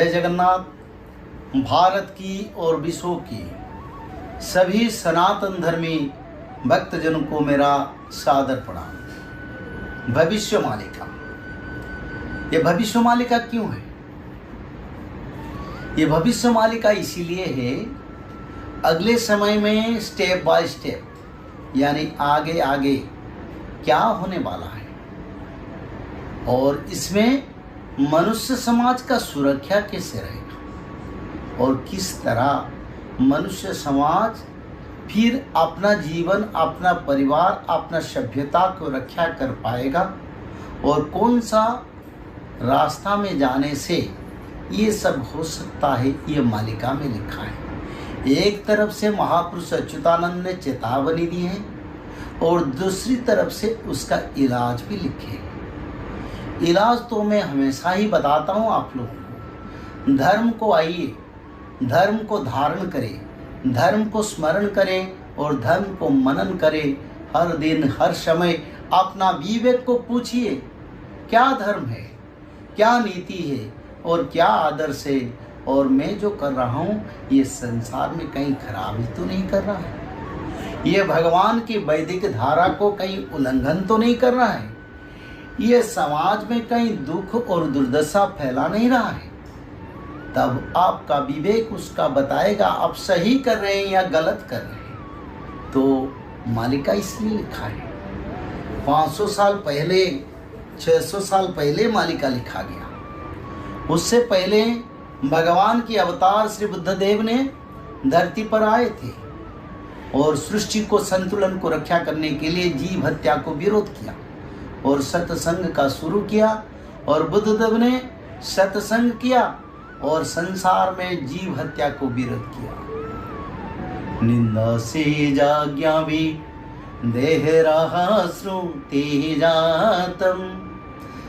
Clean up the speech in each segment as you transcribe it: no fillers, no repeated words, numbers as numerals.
जय जगन्नाथ। भारत की और विश्व की सभी सनातन धर्मी भक्तजनों को मेरा सादर प्रणाम। भविष्य मालिका, ये भविष्य मालिका क्यों है? ये भविष्य मालिका इसीलिए है, अगले समय में स्टेप बाय स्टेप यानी आगे आगे क्या होने वाला है और इसमें मनुष्य समाज का सुरक्षा कैसे रहेगा और किस तरह मनुष्य समाज फिर अपना जीवन, अपना परिवार, अपना सभ्यता को रक्षा कर पाएगा और कौन सा रास्ता में जाने से ये सब हो सकता है, ये मालिका में लिखा है। एक तरफ से महापुरुष अच्युतानंद ने चेतावनी दी है और दूसरी तरफ से उसका इलाज भी लिखे हैं। इलाज तो मैं हमेशा ही बताता हूँ आप लोगों को। धर्म को आइए, धर्म को धारण करें, धर्म को स्मरण करें और धर्म को मनन करें। हर दिन हर समय अपना विवेक को पूछिए, क्या धर्म है, क्या नीति है और क्या आदर्श है और मैं जो कर रहा हूँ ये संसार में कहीं खराबी तो नहीं कर रहा है, ये भगवान की वैदिक धारा को कहीं उल्लंघन तो नहीं कर रहा है, ये समाज में कहीं दुख और दुर्दशा फैला नहीं रहा है। तब आपका विवेक उसका बताएगा आप सही कर रहे हैं या गलत कर रहे हैं। तो मालिका इसलिए लिखा है। 500 साल पहले, 600 साल पहले मालिका लिखा गया। उससे पहले भगवान की अवतार श्री बुद्धदेव ने धरती पर आए थे और सृष्टि को संतुलन को रक्षा करने के लिए जीव हत्या को विरोध किया और सत्संग का शुरू किया और बुद्धदेव ने सत्संग किया और संसार में जीव हत्या को विरोध किया। निंदा से जाज्ञा भी देह रहा श्रुति जातम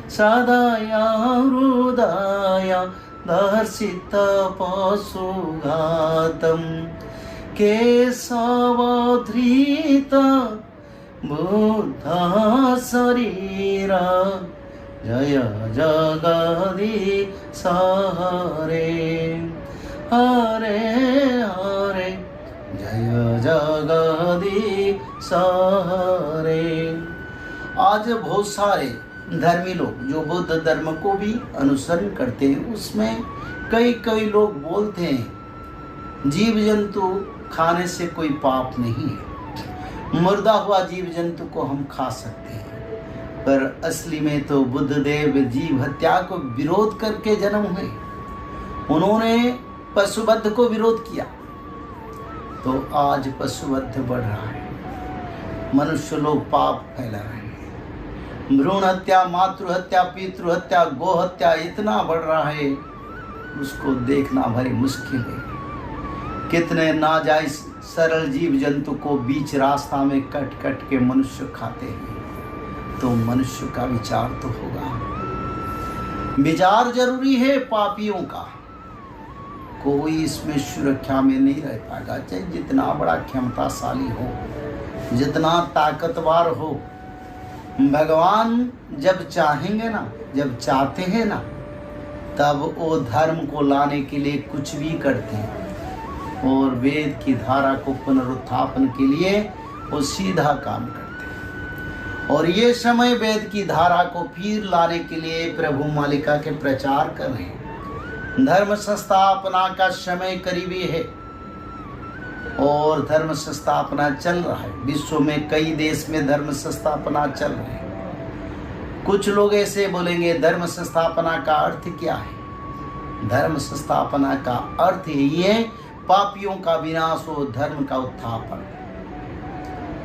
सदाया हृदया दर्शित पशुघातम केशवधृत बुद्ध शरीर जय जगदीश हरे हरे हरे जय जगदीश हरे। आज बहुत सारे धर्मी लोग जो बुद्ध धर्म को भी अनुसरण करते हैं, उसमें कई लोग बोलते हैं जीव जंतु खाने से कोई पाप नहीं है, मुर्दा हुआ जीव जंतु को हम खा सकते हैं। पर असली में तो बुद्धदेव जीव हत्या को विरोध करके जन्म हुए। उन्होंने पशुवध को विरोध किया, तो आज पशुवध बढ़ रहा है, मनुष्य लोग पाप फैला रहे हैं। भ्रूण हत्या, मातृ हत्या, पितृ हत्या, गो हत्या इतना बढ़ रहा है, उसको देखना भारी मुश्किल है। कितने नाजायज सरल जीव जंतु को बीच रास्ता में कट कट के मनुष्य खाते हैं। तो मनुष्य का विचार तो होगा, विचार जरूरी है। पापियों का कोई इसमें सुरक्षा में नहीं रह पाएगा, चाहे जितना बड़ा क्षमताशाली हो, जितना ताकतवर हो। भगवान जब चाहेंगे ना, जब चाहते हैं ना, तब वो धर्म को लाने के लिए कुछ भी करते हैं और वेद की धारा को पुनरुत्थापन के लिए वो सीधा काम करते हैं। और ये समय वेद की धारा को फिर लाने के लिए प्रभु मालिका के प्रचार कर रहे हैं। धर्म संस्थापना का समय करीबी है और धर्म संस्थापना चल रहा है। विश्व में कई देश में धर्म संस्थापना चल रही है। कुछ लोग ऐसे बोलेंगे धर्म संस्थापना का अर्थ क्या है? धर्म संस्थापना का अर्थ यही है पापियों का विनाश हो, धर्म का उत्थापन।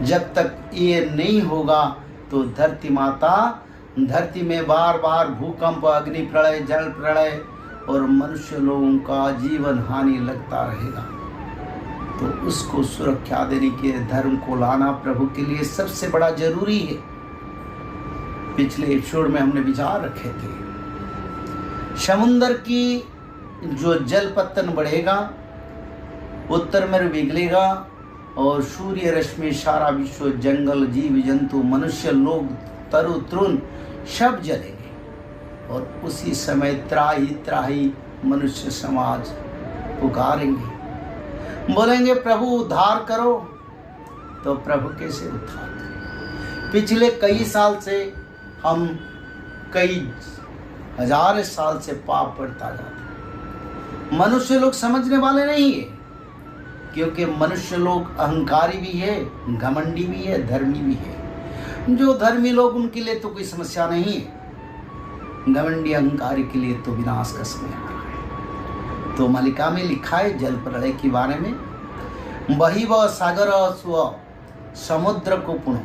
जब तक ये नहीं होगा तो धरती माता, धरती में बार बार भूकंप, अग्नि प्रलय, जल प्रलय और मनुष्य लोगों का जीवन हानि लगता रहेगा। तो उसको सुरक्षा देने के धर्म को लाना प्रभु के लिए सबसे बड़ा जरूरी है। पिछले एपिसोड में हमने विचार रखे थे, समुद्र की जो जल पत्तन बढ़ेगा, उत्तर में पिघलेगा और सूर्य रश्मि सारा विश्व, जंगल, जीव जंतु, मनुष्य लोग, तरु तृण सब जलेंगे और उसी समय त्राही त्राही मनुष्य समाज पुकारेंगे, बोलेंगे प्रभु उद्धार करो, तो प्रभु कैसे उद्धार करें? पिछले कई साल से हम कई हजार साल से पाप बढ़ता जाता है। मनुष्य लोग समझने वाले नहीं है, क्योंकि मनुष्य लोग अहंकारी भी है, घमंडी भी है, धर्मी भी है। जो धर्मी लोग उनके लिए तो कोई समस्या नहीं है, घमंडी अहंकारी के लिए तो विनाश का समय आ रहा है। तो मालिका में लिखा है जल प्रलय के बारे में, बहिव सागर स्व समुद्र को पुण,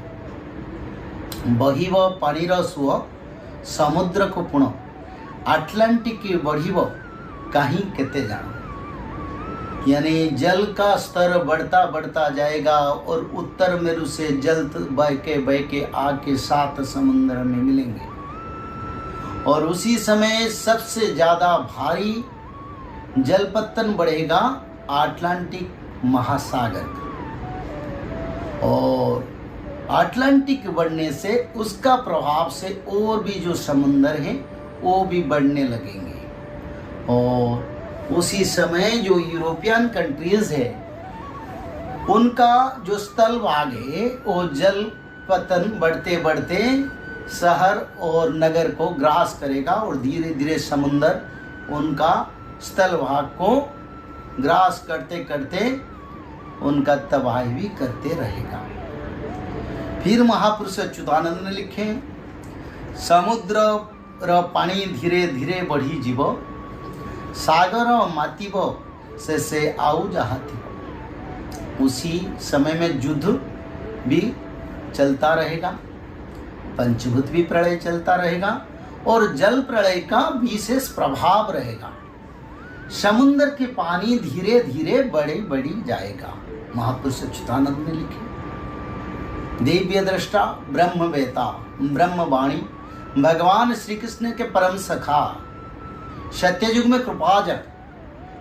बहिव पानीर स्व समुद्र को पुण, अटलांटिक बढ़िव कहीं केते जानो। यानी जल का स्तर बढ़ता बढ़ता जाएगा और उत्तर मेरु से जल बह के आके 7 समुद्र में मिलेंगे, और उसी समय सबसे ज़्यादा भारी जलपतन बढ़ेगा अटलांटिक महासागर, और अटलांटिक बढ़ने से उसका प्रभाव से और भी जो समुद्र हैं वो भी बढ़ने लगेंगे, और उसी समय जो यूरोपियन कंट्रीज है उनका जो स्थल भाग है वो जल पतन बढ़ते बढ़ते शहर और नगर को ग्रास करेगा, और धीरे धीरे समुद्र उनका स्थल भाग को ग्रास करते करते उनका तबाही भी करते रहेगा। फिर महापुरुष अच्युतानंद ने लिखे, समुद्र र पानी धीरे धीरे बढ़ी जीव, सागर मातिब से आउ जहाती। उसी समय में युद्ध भी चलता रहेगा, पंचभूत भी प्रलय चलता रहेगा, और जल प्रलय का विशेष प्रभाव रहेगा। समुद्र के पानी धीरे धीरे बढ़ी जाएगा। महापुरुष अच्युतानंद ने लिखे, दिव्य दृष्टा ब्रह्मवेता ब्रह्मवाणी भगवान श्री कृष्ण के परम सखा, सत्य युग में कृपाजक,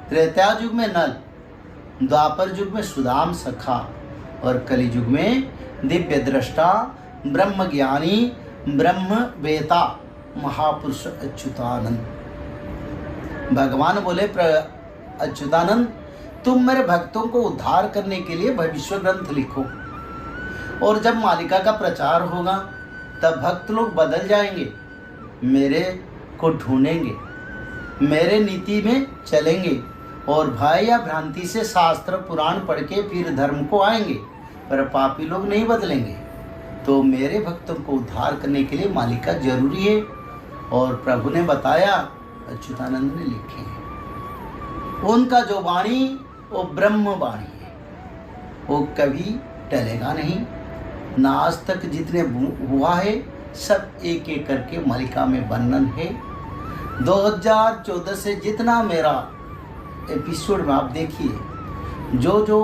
त्रेता युग में नल, द्वापर युग में सुदाम सखा, और कलि युग में दिव्य दृष्टा ब्रह्म ज्ञानी ब्रह्मवेता महापुरुष अच्युतानंद। भगवान बोले, अच्युतानंद तुम मेरे भक्तों को उद्धार करने के लिए भविष्य ग्रंथ लिखो, और जब मालिका का प्रचार होगा तब भक्त लोग बदल जाएंगे, मेरे को ढूंढेंगे, मेरे नीति में चलेंगे, और भय या भ्रांति से शास्त्र पुराण पढ़ के फिर धर्म को आएंगे, पर पापी लोग नहीं बदलेंगे। तो मेरे भक्तों को उद्धार करने के लिए मालिका जरूरी है, और प्रभु ने बताया, अच्युतानंद ने लिखे हैं, उनका जो वाणी वो ब्रह्म वाणी है, वो कभी टलेगा नहीं। ना आज तक जितने हुआ है सब एक एक करके मालिका में वर्णन है। 2014 से जितना मेरा एपिसोड में आप देखिए, जो जो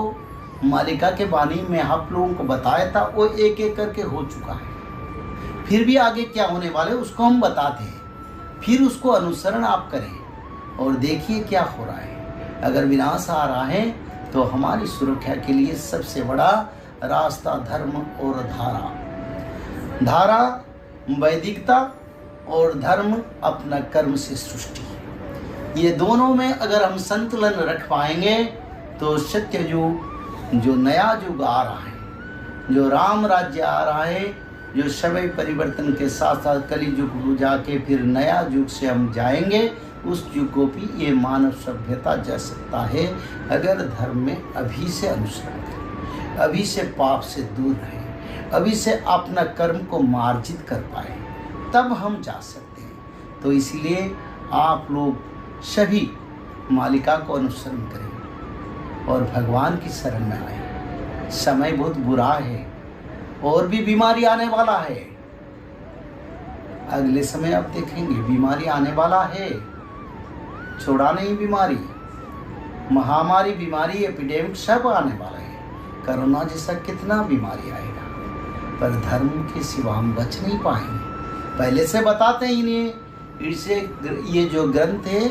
मालिका के वाणी में आप लोगों को बताया था वो एक एक करके हो चुका है। फिर भी आगे क्या होने वाले उसको हम बताते हैं, फिर उसको अनुसरण आप करें और देखिए क्या हो रहा है। अगर विनाश आ रहा है तो हमारी सुरक्षा के लिए सबसे बड़ा रास्ता धर्म और धारा, धारा वैदिकता और धर्म अपना कर्म से सृष्टि, ये दोनों में अगर हम संतुलन रख पाएंगे तो सत्य युग जो नया युग आ रहा है, जो राम राज्य आ रहा है, जो समय परिवर्तन के साथ साथ कलि युग को जाके फिर नया युग से हम जाएंगे, उस युग को भी ये मानव सभ्यता जा सकता है अगर धर्म में अभी से अनुसरण करें, अभी से पाप से दूर रहें, अभी से अपना कर्म को मार्जित कर पाए, तब हम जा सकते हैं। तो इसलिए आप लोग सभी मालिका को अनुसरण करें और भगवान की शरण में आए। समय बहुत बुरा है और भी बीमारी आने वाला है, अगले समय आप देखेंगे बीमारी आने वाला है, छोड़ा नहीं बीमारी, महामारी बीमारी एपिडेमिक सब आने वाला है, कोरोना जैसा कितना बीमारी आएगा, पर धर्म के सिवा हम बच नहीं पाएंगे। पहले से बताते ही नहीं, इससे ये जो ग्रंथ है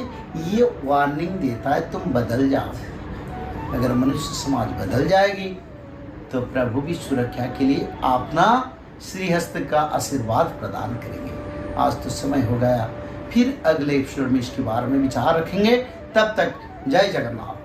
ये वार्निंग देता है तुम बदल जाओ। अगर मनुष्य समाज बदल जाएगी तो प्रभु भी सुरक्षा के लिए अपना श्रीहस्त का आशीर्वाद प्रदान करेंगे। आज तो समय हो गया, फिर अगले एपिसोड में इसके बारे में विचार रखेंगे। तब तक जय जगन्नाथ।